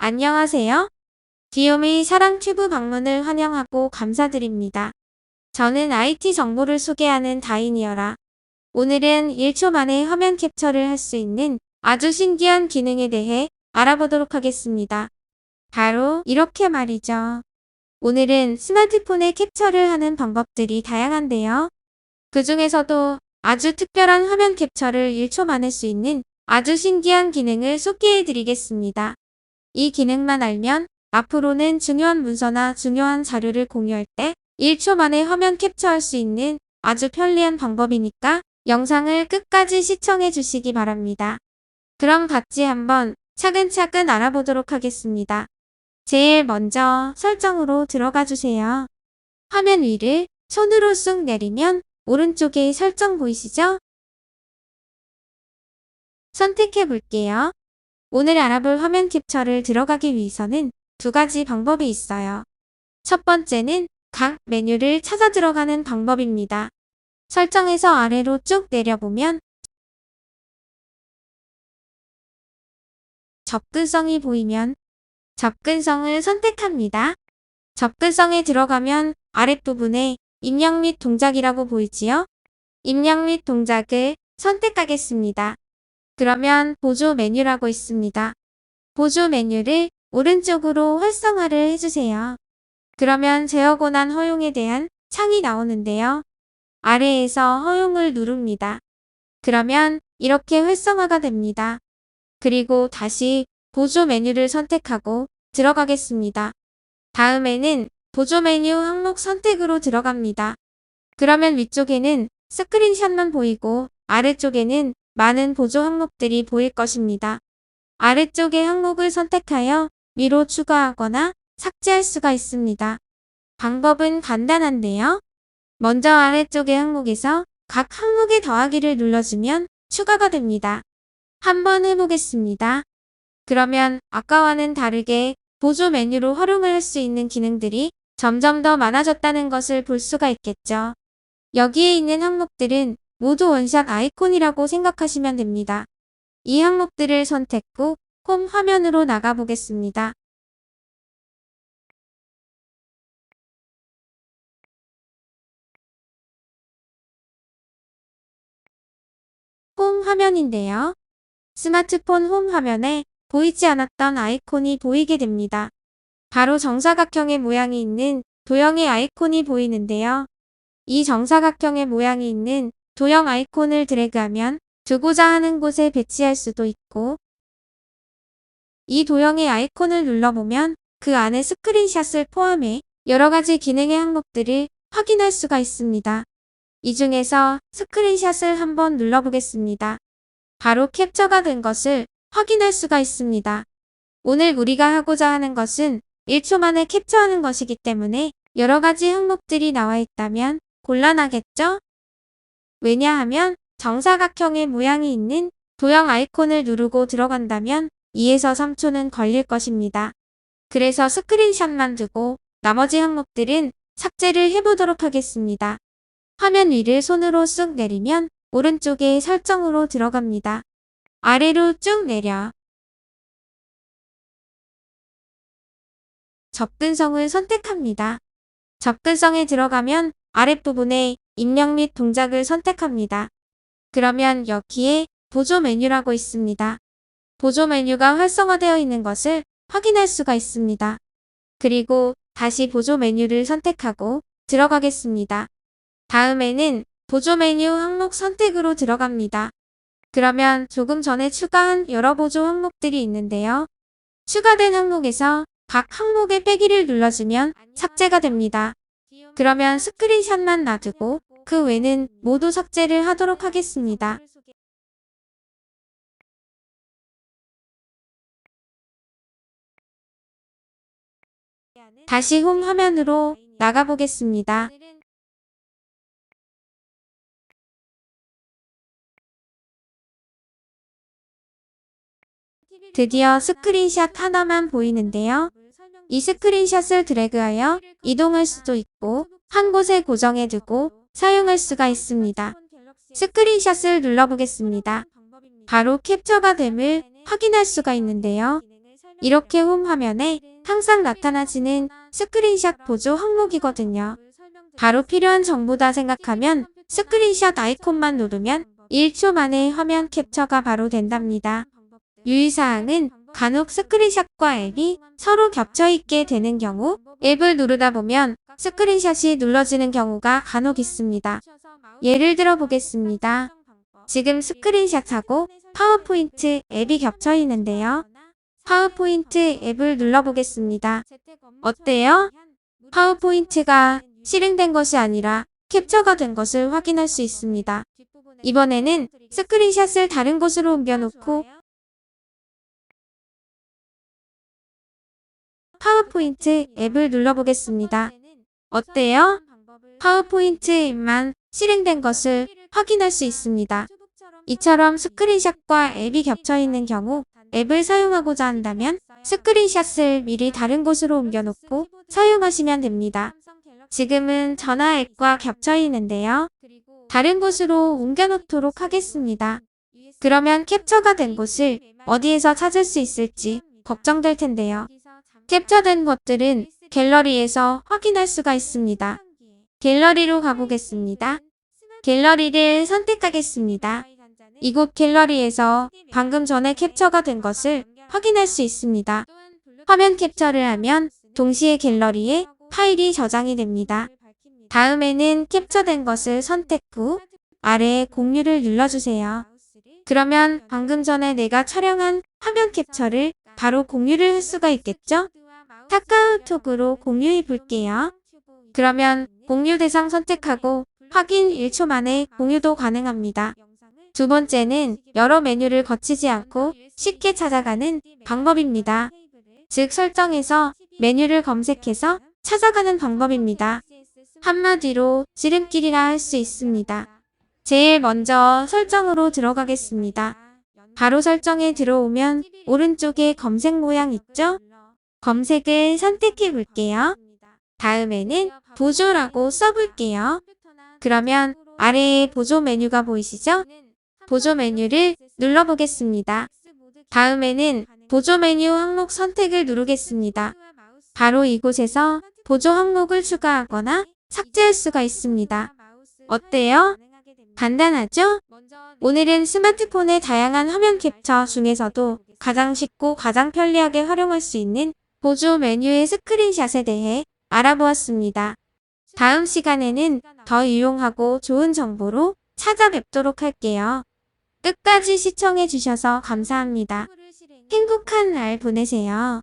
안녕하세요. 귀요미 사랑튜브 방문을 환영하고 감사드립니다. 저는 IT 정보를 소개하는 다인이어라. 오늘은 1초 만에 화면 캡처를 할 수 있는 아주 신기한 기능에 대해 알아보도록 하겠습니다. 바로 이렇게 말이죠. 오늘은 스마트폰에 캡처를 하는 방법들이 다양한데요. 그 중에서도 아주 특별한 화면 캡처를 1초 만에 할 수 있는 아주 신기한 기능을 소개해 드리겠습니다. 이 기능만 알면 앞으로는 중요한 문서나 중요한 자료를 공유할 때 1초 만에 화면 캡처할 수 있는 아주 편리한 방법이니까 영상을 끝까지 시청해 주시기 바랍니다. 그럼 같이 한번 차근차근 알아보도록 하겠습니다. 제일 먼저 설정으로 들어가 주세요. 화면 위를 손으로 쑥 내리면 오른쪽에 설정 보이시죠? 선택해 볼게요. 오늘 알아볼 화면 캡처를 들어가기 위해서는 두 가지 방법이 있어요. 첫 번째는 각 메뉴를 찾아 들어가는 방법입니다. 설정에서 아래로 쭉 내려보면 접근성이 보이면 접근성을 선택합니다. 접근성에 들어가면 아랫부분에 입력 및 동작이라고 보이지요? 입력 및 동작을 선택하겠습니다. 그러면 보조 메뉴라고 있습니다. 보조 메뉴를 오른쪽으로 활성화를 해주세요. 그러면 제어 권한 허용에 대한 창이 나오는데요. 아래에서 허용을 누릅니다. 그러면 이렇게 활성화가 됩니다. 그리고 다시 보조 메뉴를 선택하고 들어가겠습니다. 다음에는 보조 메뉴 항목 선택으로 들어갑니다. 그러면 위쪽에는 스크린샷만 보이고 아래쪽에는 많은 보조 항목들이 보일 것입니다. 아래쪽의 항목을 선택하여 위로 추가하거나 삭제할 수가 있습니다. 방법은 간단한데요. 먼저 아래쪽의 항목에서 각 항목의 더하기를 눌러주면 추가가 됩니다. 한번 해보겠습니다. 그러면 아까와는 다르게 보조 메뉴로 활용을 할 수 있는 기능들이 점점 더 많아졌다는 것을 볼 수가 있겠죠. 여기에 있는 항목들은 모두 원샷 아이콘이라고 생각하시면 됩니다. 이 항목들을 선택 후 홈 화면으로 나가보겠습니다. 홈 화면인데요. 스마트폰 홈 화면에 보이지 않았던 아이콘이 보이게 됩니다. 바로 정사각형의 모양이 있는 도형의 아이콘이 보이는데요. 이 정사각형의 모양이 있는 도형 아이콘을 드래그하면 두고자 하는 곳에 배치할 수도 있고, 이 도형의 아이콘을 눌러보면 그 안에 스크린샷을 포함해 여러가지 기능의 항목들을 확인할 수가 있습니다. 이 중에서 스크린샷을 한번 눌러보겠습니다. 바로 캡처가 된 것을 확인할 수가 있습니다. 오늘 우리가 하고자 하는 것은 1초 만에 캡처하는 것이기 때문에 여러가지 항목들이 나와 있다면 곤란하겠죠? 왜냐하면 정사각형의 모양이 있는 도형 아이콘을 누르고 들어간다면 2에서 3초는 걸릴 것입니다. 그래서 스크린샷만 두고 나머지 항목들은 삭제를 해보도록 하겠습니다. 화면 위를 손으로 쑥 내리면 오른쪽에 설정으로 들어갑니다. 아래로 쭉 내려 접근성을 선택합니다. 접근성에 들어가면 아랫부분에 입력 및 동작을 선택합니다. 그러면 여기에 보조 메뉴라고 있습니다. 보조 메뉴가 활성화되어 있는 것을 확인할 수가 있습니다. 그리고 다시 보조 메뉴를 선택하고 들어가겠습니다. 다음에는 보조 메뉴 항목 선택으로 들어갑니다. 그러면 조금 전에 추가한 여러 보조 항목들이 있는데요. 추가된 항목에서 각 항목의 빼기를 눌러주면 삭제가 됩니다. 그러면 스크린샷만 놔두고 그 외는 모두 삭제를 하도록 하겠습니다. 다시 홈 화면으로 나가보겠습니다. 드디어 스크린샷 하나만 보이는데요. 이 스크린샷을 드래그하여 이동할 수도 있고 한 곳에 고정해 두고 사용할 수가 있습니다. 스크린샷을 눌러보겠습니다. 바로 캡처가 됨을 확인할 수가 있는데요. 이렇게 홈 화면에 항상 나타나지는 스크린샷 보조 항목이거든요. 바로 필요한 정보다 생각하면 스크린샷 아이콘만 누르면 1초 만에 화면 캡처가 바로 된답니다. 유의사항은 간혹 스크린샷과 앱이 서로 겹쳐있게 되는 경우, 앱을 누르다 보면 스크린샷이 눌러지는 경우가 간혹 있습니다. 예를 들어 보겠습니다. 지금 스크린샷하고 파워포인트 앱이 겹쳐 있는데요. 파워포인트 앱을 눌러보겠습니다. 어때요? 파워포인트가 실행된 것이 아니라 캡처가 된 것을 확인할 수 있습니다. 이번에는 스크린샷을 다른 곳으로 옮겨놓고 파워포인트 앱을 눌러보겠습니다. 어때요? 파워포인트 앱만 실행된 것을 확인할 수 있습니다. 이처럼 스크린샷과 앱이 겹쳐있는 경우 앱을 사용하고자 한다면 스크린샷을 미리 다른 곳으로 옮겨놓고 사용하시면 됩니다. 지금은 전화 앱과 겹쳐있는데요. 다른 곳으로 옮겨놓도록 하겠습니다. 그러면 캡처가 된 곳을 어디에서 찾을 수 있을지 걱정될 텐데요. 캡처된 것들은 갤러리에서 확인할 수가 있습니다. 갤러리로 가보겠습니다. 갤러리를 선택하겠습니다. 이곳 갤러리에서 방금 전에 캡처가 된 것을 확인할 수 있습니다. 화면 캡처를 하면 동시에 갤러리에 파일이 저장이 됩니다. 다음에는 캡처된 것을 선택 후 아래에 공유를 눌러주세요. 그러면 방금 전에 내가 촬영한 화면 캡처를 바로 공유를 할 수가 있겠죠? 카카오톡으로 공유해 볼게요. 그러면 공유 대상 선택하고 확인 1초 만에 공유도 가능합니다. 두 번째는 여러 메뉴를 거치지 않고 쉽게 찾아가는 방법입니다. 즉 설정에서 메뉴를 검색해서 찾아가는 방법입니다. 한마디로 지름길이라 할 수 있습니다. 제일 먼저 설정으로 들어가겠습니다. 바로 설정에 들어오면 오른쪽에 검색 모양 있죠? 검색을 선택해 볼게요. 다음에는 보조라고 써볼게요. 그러면 아래에 보조 메뉴가 보이시죠? 보조 메뉴를 눌러보겠습니다. 다음에는 보조 메뉴 항목 선택을 누르겠습니다. 바로 이곳에서 보조 항목을 추가하거나 삭제할 수가 있습니다. 어때요? 간단하죠? 오늘은 스마트폰의 다양한 화면 캡처 중에서도 가장 쉽고 가장 편리하게 활용할 수 있는 보조 메뉴의 스크린샷에 대해 알아보았습니다. 다음 시간에는 더 유용하고 좋은 정보로 찾아뵙도록 할게요. 끝까지 시청해주셔서 감사합니다. 행복한 날 보내세요.